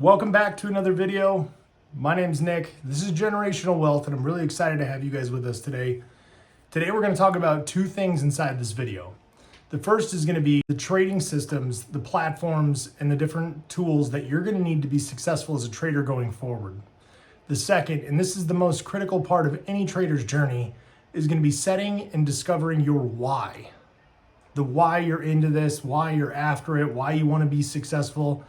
Welcome back to another video. My name's Nick. This is Generational Wealth, and I'm really excited to have you guys with us today. Today we're going to talk about two things inside this video. The first is going to be the trading systems, the platforms, and the different tools that you're going to need to be successful as a trader going forward. The second, and this is the most critical part of any trader's journey, is going to be setting and discovering your why. The why you're into this, why you're after it, why you want to be successful,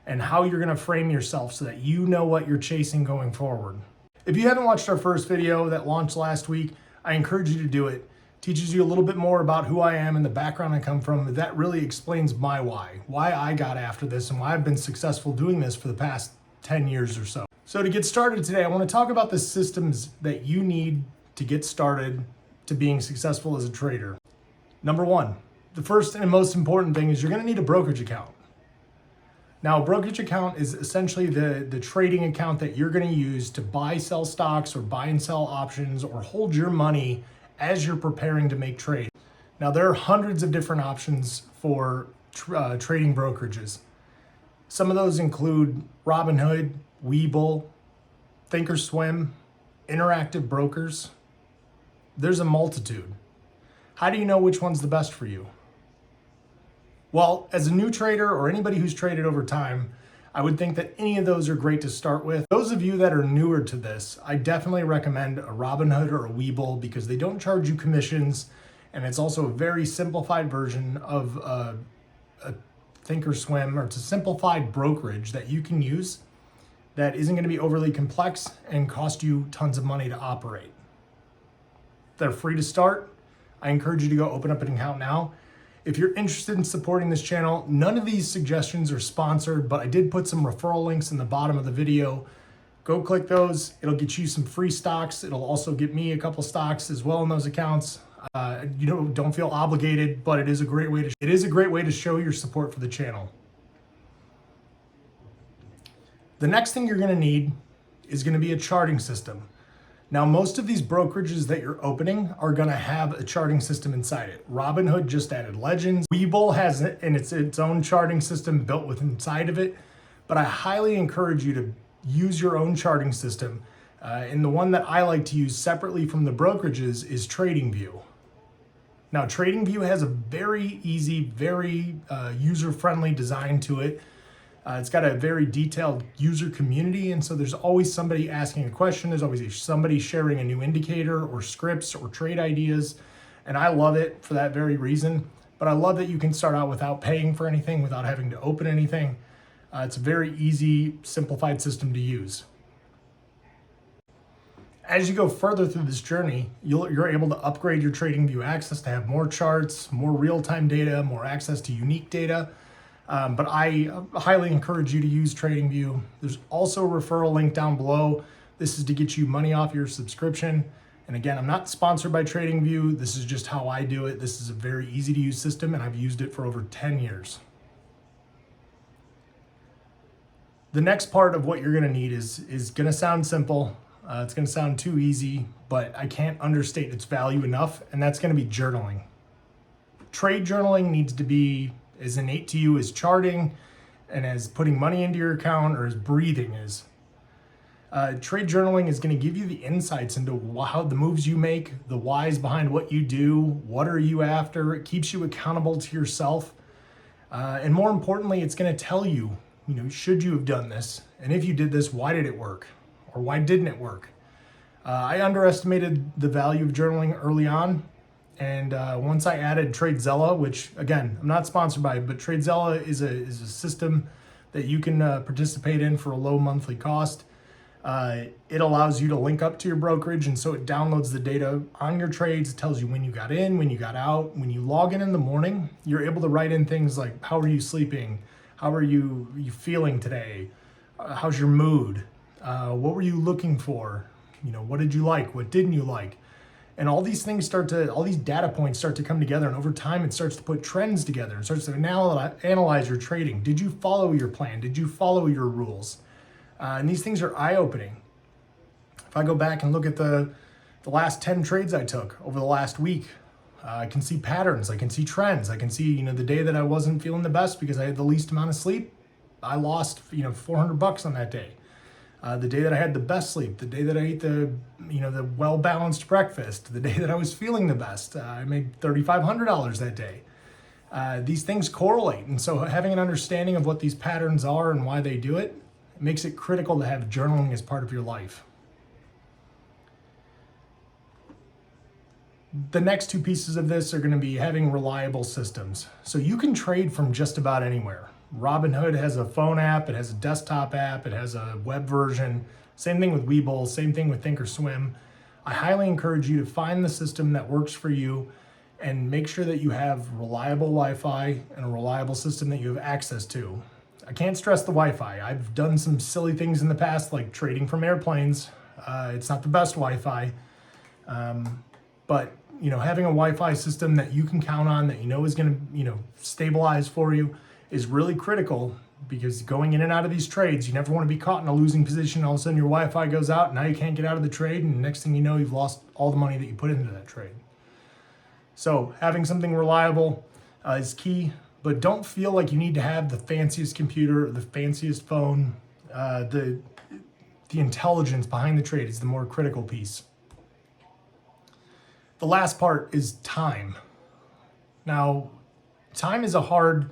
and how you're going to frame yourself so that you know what you're chasing going forward. If you haven't watched our first video that launched last week, I encourage you to do it. It teaches you a little bit more about who I am and the background I come from. That really explains my why I got after this and why I've been successful doing this for the past 10 years or so. So to get started today, I want to talk about the systems that you need to get started to being successful as a trader. Number one, the first and most important thing is you're going to need a brokerage account. Now, a brokerage account is essentially the trading account that you're going to use to buy, sell stocks or buy and sell options or hold your money as you're preparing to make trade. Now, there are hundreds of different options for trading brokerages. Some of those include Robinhood, Webull, Thinkorswim, Interactive Brokers. There's a multitude. How do you know which one's the best for you? Well, as a new trader or anybody who's traded over time, I would think that any of those are great to start with. Those of you that are newer to this, I definitely recommend a Robinhood or a Webull because they don't charge you commissions, and it's also a very simplified version of a Thinkorswim, or it's a simplified brokerage that you can use that isn't going to be overly complex and cost you tons of money to operate. They're free to start. I encourage you to go open up an account now. If you're interested in supporting this channel, none of these suggestions are sponsored, but I did put some referral links in the bottom of the video. Go click those. It'll get you some free stocks. It'll also get me a couple stocks as well in those accounts. Don't feel obligated, but it is a great way to show your support for the channel. The next thing you're going to need is going to be a charting system. Now, most of these brokerages that you're opening are going to have a charting system inside it. Robinhood just added Legends. Webull has its own charting system built within inside of it, but I highly encourage you to use your own charting system. And the one that I like to use separately from the brokerages is TradingView. Now, TradingView has a very easy, very user-friendly design to it. It's got a very detailed user community, and so there's always somebody asking a question. There's always somebody sharing a new indicator or scripts or trade ideas, and I love it for that very reason. But I love that you can start out without paying for anything, without having to open anything. It's a very easy, simplified system to use. As you go further through this journey, you're able to upgrade your TradingView access to have more charts, more real-time data, more access to unique data. But I highly encourage you to use TradingView. There's also a referral link down below. This is to get you money off your subscription. And again, I'm not sponsored by TradingView. This is just how I do it. This is a very easy to use system, and I've used it for over 10 years. The next part of what you're gonna need is gonna sound simple. It's gonna sound too easy, but I can't understate its value enough, and that's gonna be journaling. Trade journaling needs to be as innate to you as charting and as putting money into your account or as breathing is. Trade journaling is going to give you the insights into how the moves you make, the whys behind what you do, what are you after. It keeps you accountable to yourself. And more importantly, it's going to tell you, should you have done this? And if you did this, why did it work? Or why didn't it work? I underestimated the value of journaling early on. And once I added TradeZella, which again, I'm not sponsored by it, but TradeZella is a system that you can participate in for a low monthly cost. It allows you to link up to your brokerage, and so it downloads the data on your trades. It tells you when you got in, when you got out. When you log in the morning, you're able to write in things like, how are you sleeping? How are you feeling today? How's your mood? What were you looking for? What did you like? What didn't you like? And all these things all these data points start to come together, and over time it starts to put trends together. It starts to analyze your trading. Did you follow your plan? Did you follow your rules? And these things are eye-opening. If I go back and look at the last 10 trades I took over the last week, I can see patterns, I can see trends, I can see, the day that I wasn't feeling the best because I had the least amount of sleep, I lost, 400 bucks on that day. The day that I had the best sleep, the day that I ate the well-balanced breakfast, the day that I was feeling the best, I made $3,500 that day. These things correlate. And so having an understanding of what these patterns are and why they do it, makes it critical to have journaling as part of your life. The next two pieces of this are going to be having reliable systems. So you can trade from just about anywhere. Robinhood has a phone app, it has a desktop app, it has a web version. Same thing with Webull, same thing with Thinkorswim. I highly encourage you to find the system that works for you and make sure that you have reliable Wi-Fi and a reliable system that you have access to. I can't stress the Wi-Fi. I've done some silly things in the past, like trading from airplanes. It's not the best Wi-Fi, but having a Wi-Fi system that you can count on, that is going to stabilize for you, is really critical, because going in and out of these trades, you never want to be caught in a losing position. All of a sudden your Wi-Fi goes out, and now you can't get out of the trade, and next thing you know, you've lost all the money that you put into that trade. So having something reliable is key. But don't feel like you need to have the fanciest computer, the fanciest phone. The intelligence behind the trade is the more critical piece. The last part is time. Now, time is a hard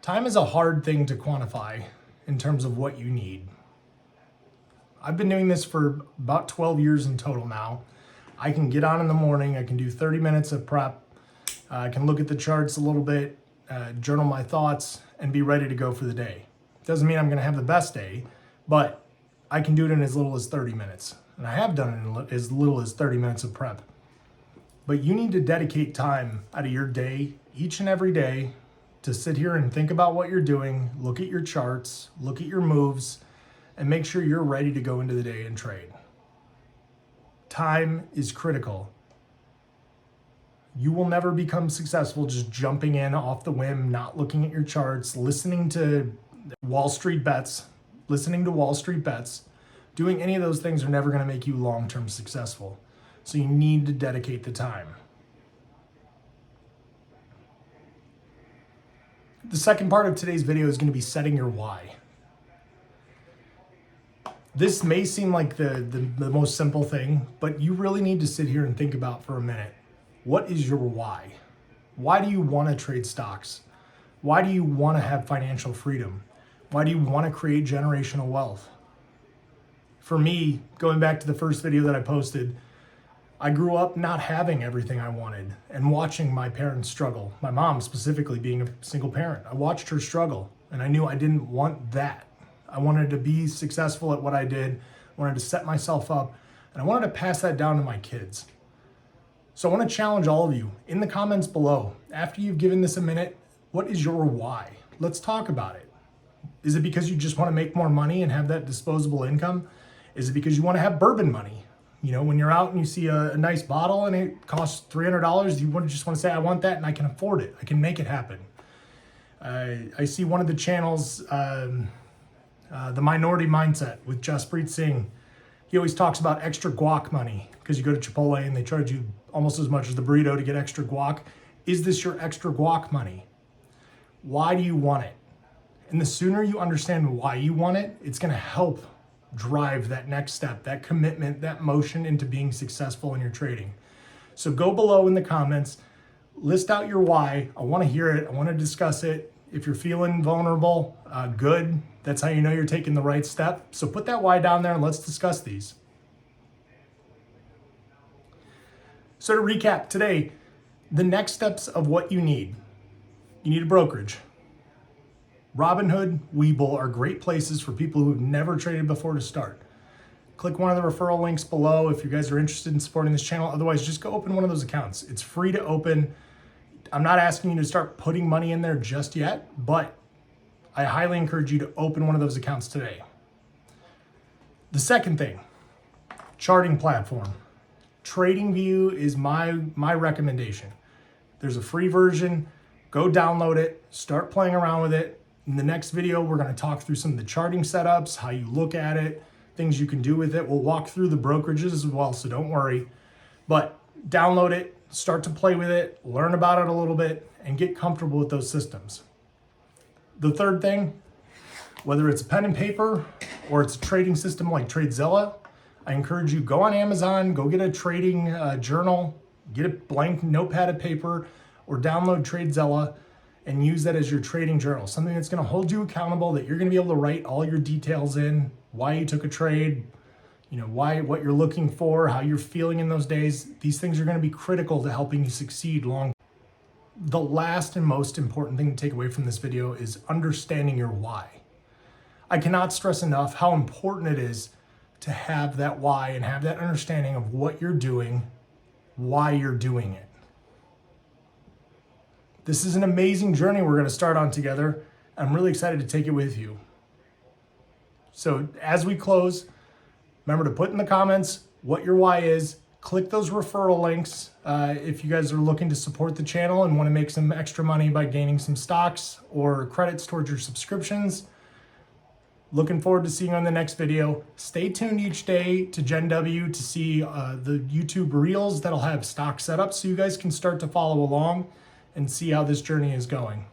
thing to quantify in terms of what you need. I've been doing this for about 12 years in total now. I can get on in the morning, I can do 30 minutes of prep, I can look at the charts a little bit, journal my thoughts, and be ready to go for the day. Doesn't mean I'm going to have the best day, but I can do it in as little as 30 minutes. And I have done it in as little as 30 minutes of prep. But you need to dedicate time out of your day, each and every day, to sit here and think about what you're doing, look at your charts, look at your moves, and make sure you're ready to go into the day and trade. Time is critical. You will never become successful just jumping in off the whim, not looking at your charts, listening to Wall Street bets. Doing any of those things are never going to make you long-term successful. So you need to dedicate the time. The second part of today's video is going to be setting your why. This may seem like the most simple thing, but you really need to sit here and think about for a minute. What is your why? Why do you want to trade stocks? Why do you want to have financial freedom? Why do you want to create generational wealth? For me, going back to the first video that I posted, I grew up not having everything I wanted and watching my parents struggle. My mom specifically, being a single parent. I watched her struggle, and I knew I didn't want that. I wanted to be successful at what I did, wanted to set myself up, and I wanted to pass that down to my kids. So I want to challenge all of you in the comments below. After you've given this a minute, what is your why? Let's talk about it. Is it because you just want to make more money and have that disposable income? Is it because you want to have bourbon money? When you're out and you see a nice bottle and it costs $300, you just want to say, I want that and I can afford it. I can make it happen. I see one of the channels, The Minority Mindset with Jaspreet Singh. He always talks about extra guac money, because you go to Chipotle and they charge you almost as much as the burrito to get extra guac. Is this your extra guac money? Why do you want it? And the sooner you understand why you want it, it's going to help drive that next step, that commitment, that motion into being successful in your trading. So go below in the comments, list out your why. I want to hear it. I want to discuss it. If you're feeling vulnerable, good. That's how you know you're taking the right step. So put that why down there and let's discuss these. So to recap today, the next steps of what you need. You need a brokerage. Robinhood, Webull are great places for people who've never traded before to start. Click one of the referral links below if you guys are interested in supporting this channel. Otherwise, just go open one of those accounts. It's free to open. I'm not asking you to start putting money in there just yet, but I highly encourage you to open one of those accounts today. The second thing, charting platform. TradingView is my recommendation. There's a free version. Go download it, start playing around with it. In the next video, we're going to talk through some of the charting setups, how you look at it, things you can do with it. We'll walk through the brokerages as well, so don't worry. But download it, start to play with it, learn about it a little bit, and get comfortable with those systems. The third thing, whether it's a pen and paper or it's a trading system like TradeZilla, I encourage you, go on Amazon, go get a trading journal, get a blank notepad of paper, or download TradeZilla and use that as your trading journal. Something that's gonna hold you accountable, that you're gonna be able to write all your details in, why you took a trade, what you're looking for, how you're feeling in those days. These things are gonna be critical to helping you succeed long. The last and most important thing to take away from this video is understanding your why. I cannot stress enough how important it is to have that why and have that understanding of what you're doing, why you're doing it. This is an amazing journey we're going to start on together. I'm really excited to take it with you. So as we close, remember to put in the comments what your why is. Click those referral links if you guys are looking to support the channel and want to make some extra money by gaining some stocks or credits towards your subscriptions. Looking forward to seeing you on the next video. Stay tuned each day to Gen W to see the YouTube Reels that'll have stock setups so you guys can start to follow along and see how this journey is going.